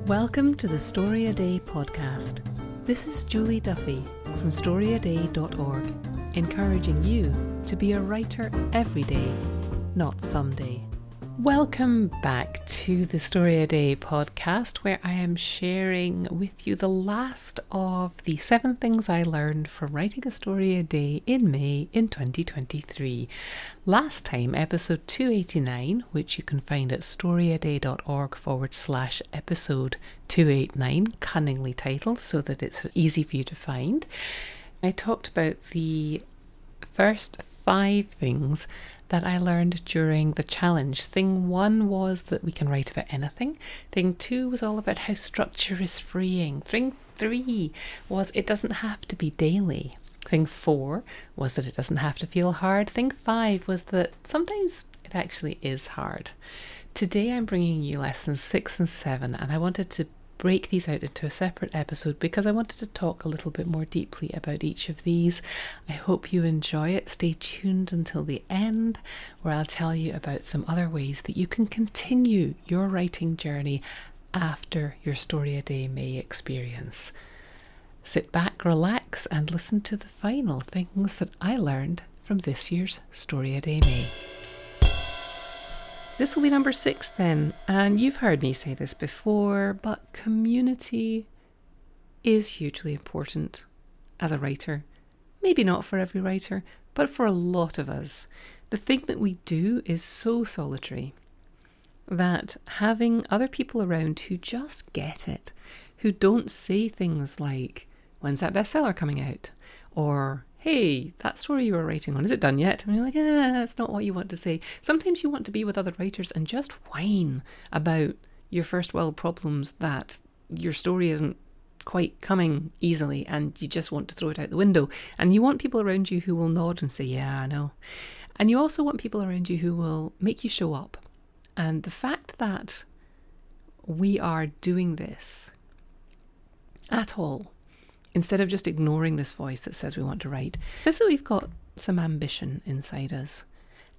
Welcome to the StoryADay podcast. This is Julie Duffy from StoryADay.org, encouraging you to be a writer every day, not someday. Welcome back to the StoryADay podcast, where I am sharing with you the last of the 7 things I learned from writing a story a day in May in 2023. Last time, episode 289, which you can find at storyaday.org/episode 289, cunningly titled so that it's easy for you to find. I talked about the first 5 things that I learned during the challenge. Thing 1 was that we can write about anything. Thing 2 was all about how structure is freeing. Thing 3 was it doesn't have to be daily. Thing 4 was that it doesn't have to feel hard. Thing 5 was that sometimes it actually is hard. Today I'm bringing you lessons 6 and 7, and I wanted to break these out into a separate episode because I wanted to talk a little bit more deeply about each of these. I hope you enjoy it. Stay tuned until the end, where I'll tell you about some other ways that you can continue your writing journey after your Story a Day May experience. Sit back, relax, and listen to the final things that I learned from this year's Story a Day May. This will be number 6 then, and you've heard me say this before, but community is hugely important as a writer. Maybe not for every writer, but for a lot of us. The thing that we do is so solitary that having other people around who just get it, who don't say things like, "When's that bestseller coming out?" or "Hey, that story you were writing on, is it done yet?" And you're like, that's not what you want to say. Sometimes you want to be with other writers and just whine about your first world problems, that your story isn't quite coming easily and you just want to throw it out the window. And you want people around you who will nod and say, "Yeah, I know." And you also want people around you who will make you show up. And the fact that we are doing this at all, instead of just ignoring this voice that says we want to write, is that we've got some ambition inside us.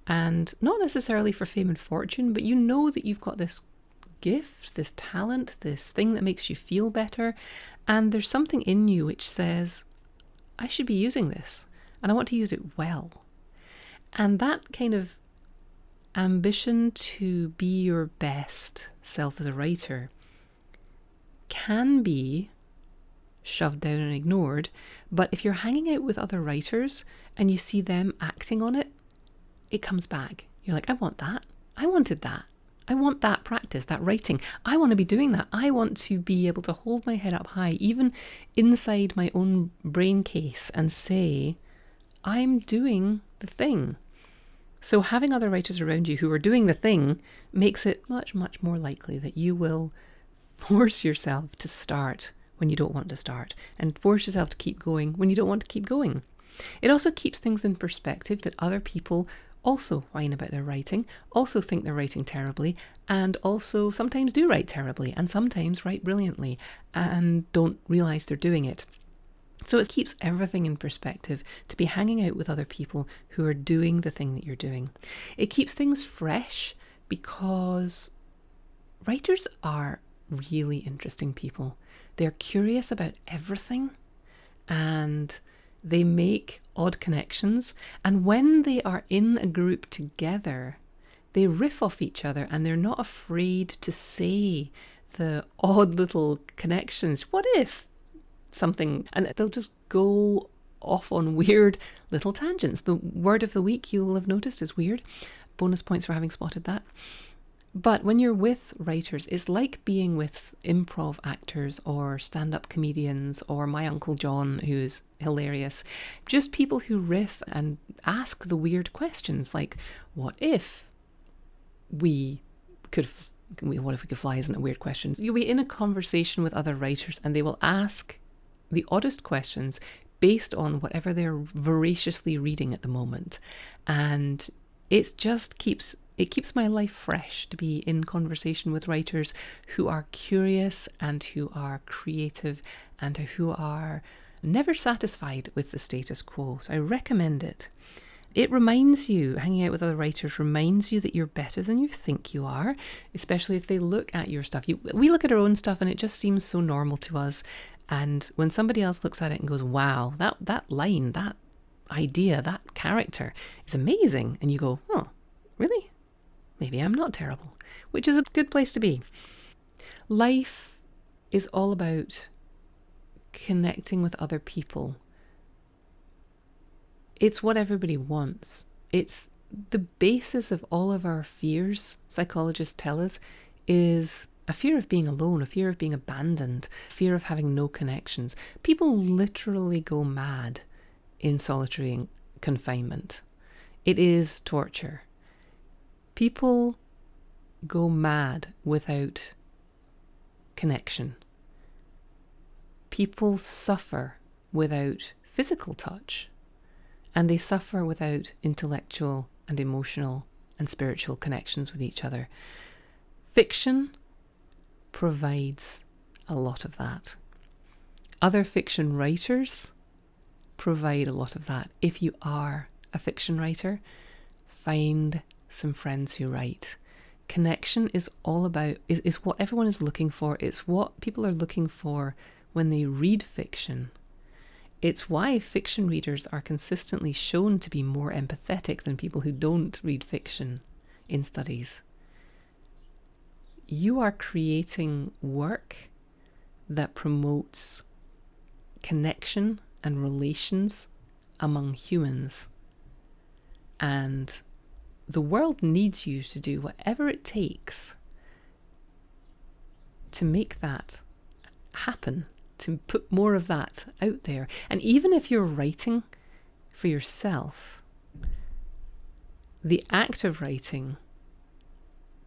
And not necessarily for fame and fortune, but you know that you've got this gift, this talent, this thing that makes you feel better. And there's something in you which says, I should be using this, and I want to use it well. And that kind of ambition to be your best self as a writer can be shoved down and ignored, but if you're hanging out with other writers and you see them acting on it, it comes back. You're like, I want that. I wanted that. I want that practice, that writing. I want to be doing that. I want to be able to hold my head up high, even inside my own brain case, and say, I'm doing the thing. So having other writers around you who are doing the thing makes it much, much more likely that you will force yourself to start when you don't want to start, and force yourself to keep going when you don't want to keep going. It also keeps things in perspective that other people also whine about their writing, also think they're writing terribly, and also sometimes do write terribly, and sometimes write brilliantly, and don't realise they're doing it. So it keeps everything in perspective to be hanging out with other people who are doing the thing that you're doing. It keeps things fresh because writers are really interesting people. They're curious about everything, and they make odd connections. And when they are in a group together, they riff off each other, and they're not afraid to say the odd little connections. What if something, and they'll just go off on weird little tangents. The word of the week, you'll have noticed, is weird. Bonus points for having spotted that. But when you're with writers, it's like being with improv actors or stand-up comedians or my Uncle John, who's hilarious. Just people who riff and ask the weird questions like, what if we could fly isn't a weird question. You'll be in a conversation with other writers and they will ask the oddest questions based on whatever they're voraciously reading at the moment. And it keeps my life fresh to be in conversation with writers who are curious and who are creative and who are never satisfied with the status quo. So I recommend it. It reminds you, hanging out with other writers reminds you that you're better than you think you are, especially if they look at your stuff. We look at our own stuff and it just seems so normal to us. And when somebody else looks at it and goes, wow, that line, that idea, that character is amazing. And you go, oh, really? Maybe I'm not terrible, which is a good place to be. Life is all about connecting with other people. It's what everybody wants. It's the basis of all of our fears, psychologists tell us, is a fear of being alone, a fear of being abandoned, a fear of having no connections. People literally go mad in solitary confinement. It is torture. People go mad without connection. People suffer without physical touch. And they suffer without intellectual and emotional and spiritual connections with each other. Fiction provides a lot of that. Other fiction writers provide a lot of that. If you are a fiction writer, find some friends who write. Connection is all about, is what everyone is looking for. It's what people are looking for when they read fiction. It's why fiction readers are consistently shown to be more empathetic than people who don't read fiction in studies. You are creating work that promotes connection and relations among humans. And the world needs you to do whatever it takes to make that happen, to put more of that out there. And even if you're writing for yourself, the act of writing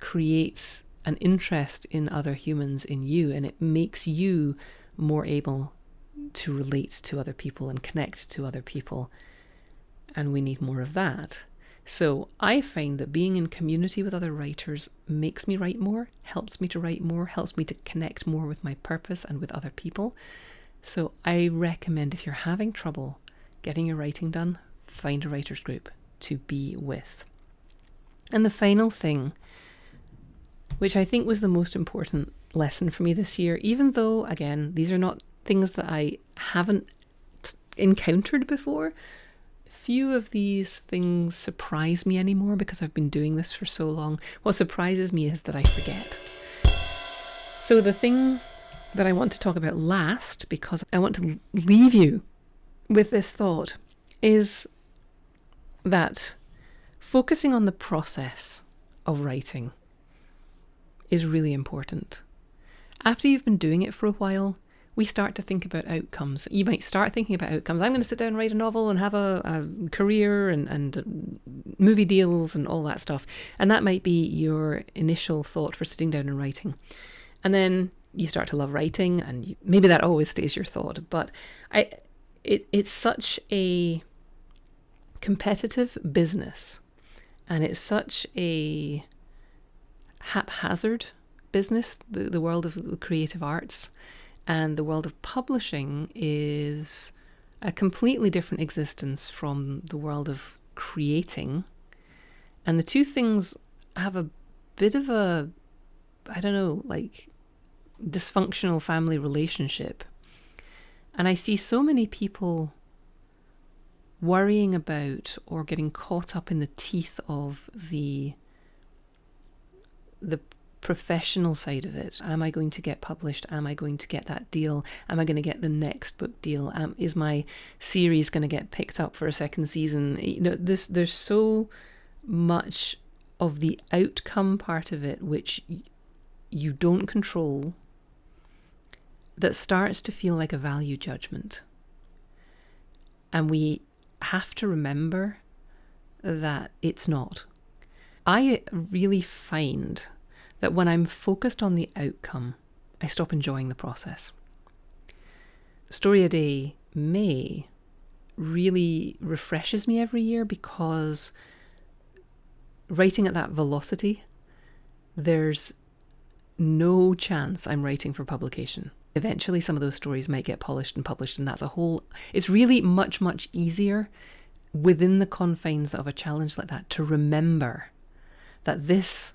creates an interest in other humans in you, and it makes you more able to relate to other people and connect to other people. And we need more of that. So I find that being in community with other writers makes me write more, helps me to write more, helps me to connect more with my purpose and with other people. So I recommend, if you're having trouble getting your writing done, find a writers group to be with. And the final thing, which I think was the most important lesson for me this year, even though, again, these are not things that I haven't encountered before, few of these things surprise me anymore because I've been doing this for so long. What surprises me is that I forget. So the thing that I want to talk about last, because I want to leave you with this thought, is that focusing on the process of writing is really important. After you've been doing it for a while, we start to think about outcomes. You might start thinking about outcomes. I'm going to sit down and write a novel and have a career and movie deals and all that stuff. And that might be your initial thought for sitting down and writing. And then you start to love writing, and maybe that always stays your thought. But it's such a competitive business, and it's such a haphazard business, the world of the creative arts. And the world of publishing is a completely different existence from the world of creating. And the two things have a bit of a, I don't know, like dysfunctional family relationship. And I see so many people worrying about or getting caught up in the teeth of the professional side of it. Am I going to get published? Am I going to get that deal? Am I going to get the next book deal? Is my series going to get picked up for a second season? You know, there's so much of the outcome part of it which you don't control that starts to feel like a value judgment. And we have to remember that it's not. I really find that when I'm focused on the outcome, I stop enjoying the process. StoryADay May really refreshes me every year because writing at that velocity, there's no chance I'm writing for publication. Eventually some of those stories might get polished and published, and that's a whole, it's really much, much easier within the confines of a challenge like that, to remember that this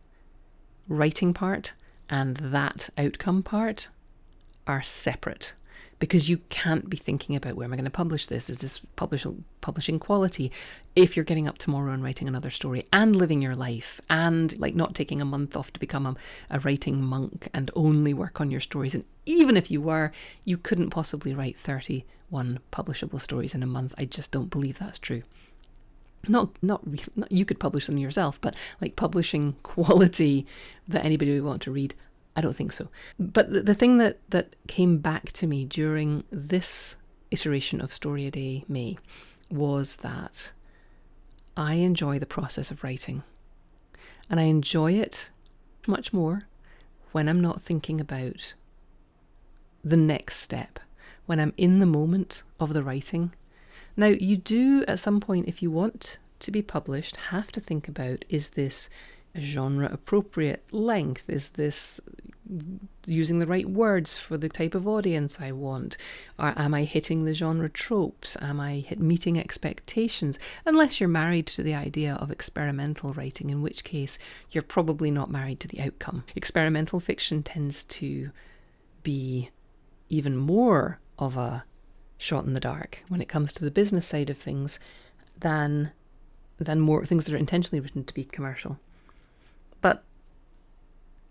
writing part and that outcome part are separate, because you can't be thinking about, where am I going to publish this? Is this publishing quality? If you're getting up tomorrow and writing another story and living your life, and like not taking a month off to become a writing monk and only work on your stories. And even if you were, you couldn't possibly write 31 publishable stories in a month. I just don't believe that's true. Not you could publish them yourself, but like publishing quality that anybody would want to read, I don't think so. But the thing that came back to me during this iteration of StoryADay May was that I enjoy the process of writing. And I enjoy it much more when I'm not thinking about the next step, when I'm in the moment of the writing. Now, you do at some point, if you want to be published, have to think about, is this genre appropriate length? Is this using the right words for the type of audience I want? Or am I hitting the genre tropes? Am I meeting expectations? Unless you're married to the idea of experimental writing, in which case you're probably not married to the outcome. Experimental fiction tends to be even more of a shot in the dark when it comes to the business side of things than more things that are intentionally written to be commercial. But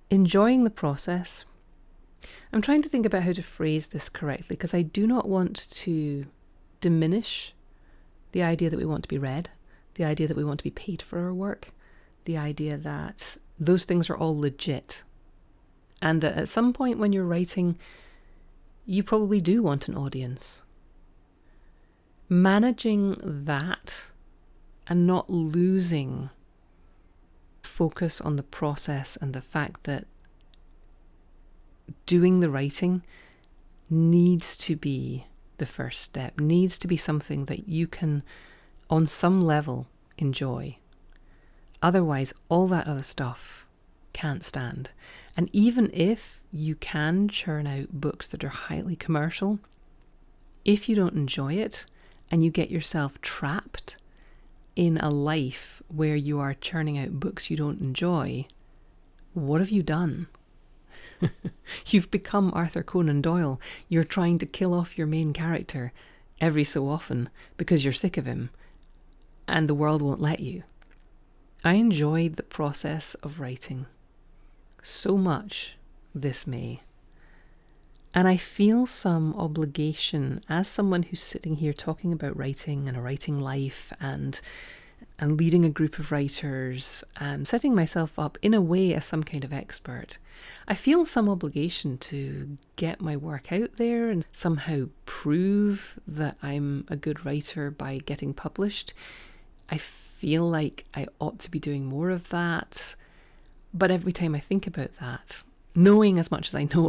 enjoying the process, I'm trying to think about how to phrase this correctly, because I do not want to diminish the idea that we want to be read, the idea that we want to be paid for our work, the idea that those things are all legit, and that at some point when you're writing, you probably do want an audience. Managing that and not losing focus on the process and the fact that doing the writing needs to be the first step, needs to be something that you can, on some level, enjoy. Otherwise, all that other stuff can't stand. And even if you can churn out books that are highly commercial, if you don't enjoy it and you get yourself trapped in a life where you are churning out books you don't enjoy, what have you done? You've become Arthur Conan Doyle. You're trying to kill off your main character every so often because you're sick of him, and the world won't let you. I enjoyed the process of writing so much this May. And I feel some obligation as someone who's sitting here talking about writing and a writing life and leading a group of writers and setting myself up in a way as some kind of expert. I feel some obligation to get my work out there and somehow prove that I'm a good writer by getting published. I feel like I ought to be doing more of that. But every time I think about that, knowing as much as I know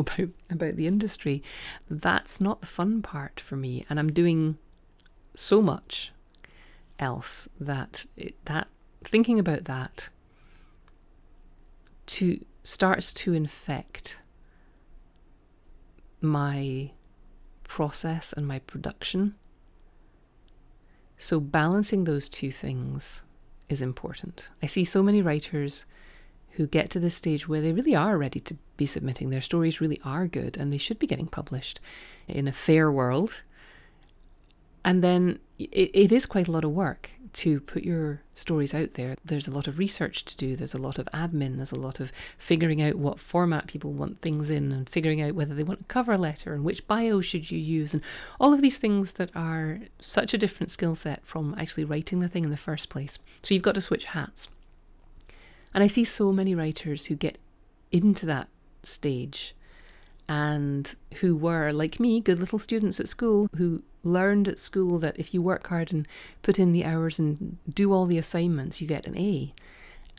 about the industry, that's not the fun part for me. And I'm doing so much else that thinking about that starts to infect my process and my production. So balancing those two things is important. I see so many writers who get to this stage where they really are ready to be submitting. Their stories really are good and they should be getting published in a fair world. And then it is quite a lot of work to put your stories out there. There's a lot of research to do. There's a lot of admin. There's a lot of figuring out what format people want things in and figuring out whether they want a cover letter and which bio should you use and all of these things that are such a different skill set from actually writing the thing in the first place. So you've got to switch hats. And I see so many writers who get into that stage and who were, like me, good little students at school, who learned at school that if you work hard and put in the hours and do all the assignments, you get an A.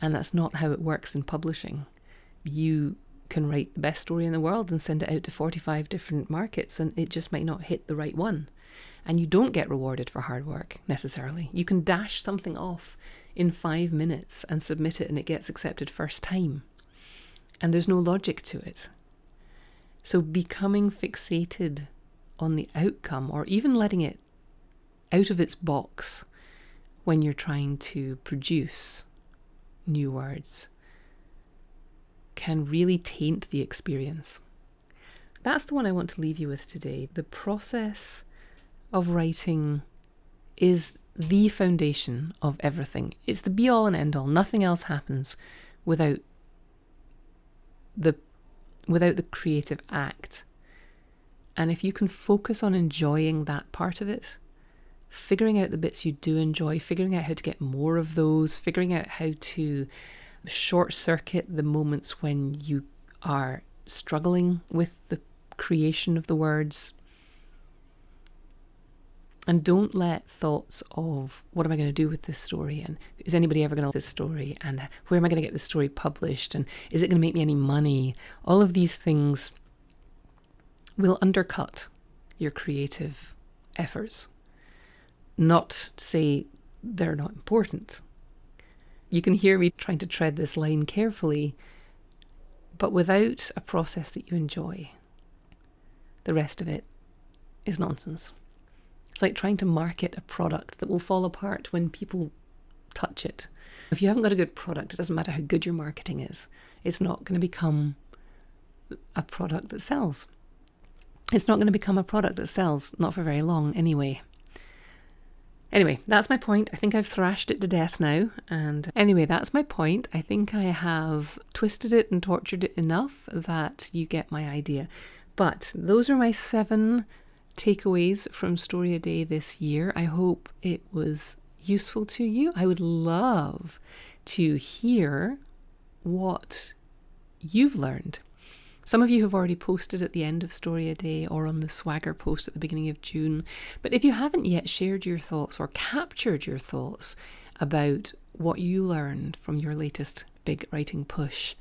And that's not how it works in publishing. You can write the best story in the world and send it out to 45 different markets and it just might not hit the right one. And you don't get rewarded for hard work necessarily. You can dash something off in 5 minutes and submit it and it gets accepted first time. And there's no logic to it. So becoming fixated on the outcome or even letting it out of its box when you're trying to produce new words can really taint the experience. That's the one I want to leave you with today. The process of writing is the foundation of everything. It's the be all and end all. Nothing else happens without the creative act. And if you can focus on enjoying that part of it, figuring out the bits you do enjoy, figuring out how to get more of those, figuring out how to short circuit the moments when you are struggling with the creation of the words. And don't let thoughts of what am I going to do with this story, and is anybody ever going to love this story, and where am I going to get this story published, and is it going to make me any money? All of these things will undercut your creative efforts. Not to say they're not important. You can hear me trying to tread this line carefully, but without a process that you enjoy, the rest of it is nonsense. It's like trying to market a product that will fall apart when people touch it. If you haven't got a good product, it doesn't matter how good your marketing is. It's not going to become a product that sells. It's not going to become a product that sells, not for very long anyway. Anyway, that's my point. I think I've thrashed it to death now. And anyway, that's my point. I think I have twisted it and tortured it enough that you get my idea. But those are my 7 takeaways from StoryADay this year. I hope it was useful to you. I would love to hear what you've learned. Some of you have already posted at the end of StoryADay or on the Swagger post at the beginning of June. But if you haven't yet shared your thoughts or captured your thoughts about what you learned from your latest big writing push,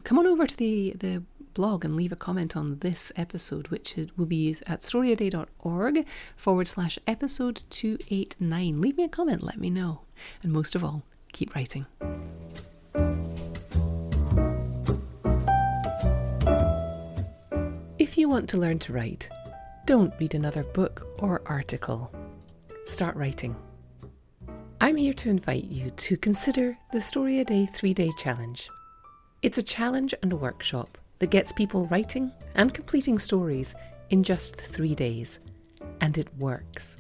come on over to the blog and leave a comment on this episode, which will be at storyaday.org/episode 289. Leave me a comment, let me know. And most of all, keep writing. If you want to learn to write, don't read another book or article. Start writing. I'm here to invite you to consider the StoryADay 3-Day Challenge. It's a challenge and a workshop that gets people writing and completing stories in just 3 days. And it works.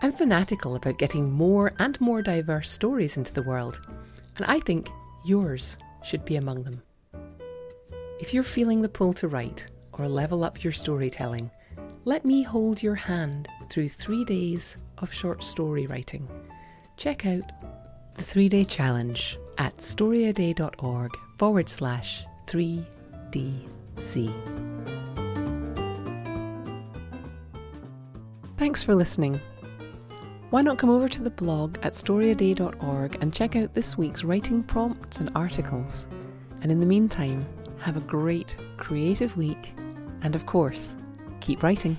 I'm fanatical about getting more and more diverse stories into the world, and I think yours should be among them. If you're feeling the pull to write or level up your storytelling, let me hold your hand through 3 days of short story writing. Check out the 3-Day Challenge at storyaday.org/3DC. Thanks for listening. Why not come over to the blog at storyaday.org and check out this week's writing prompts and articles. And in the meantime, have a great creative week and of course, keep writing.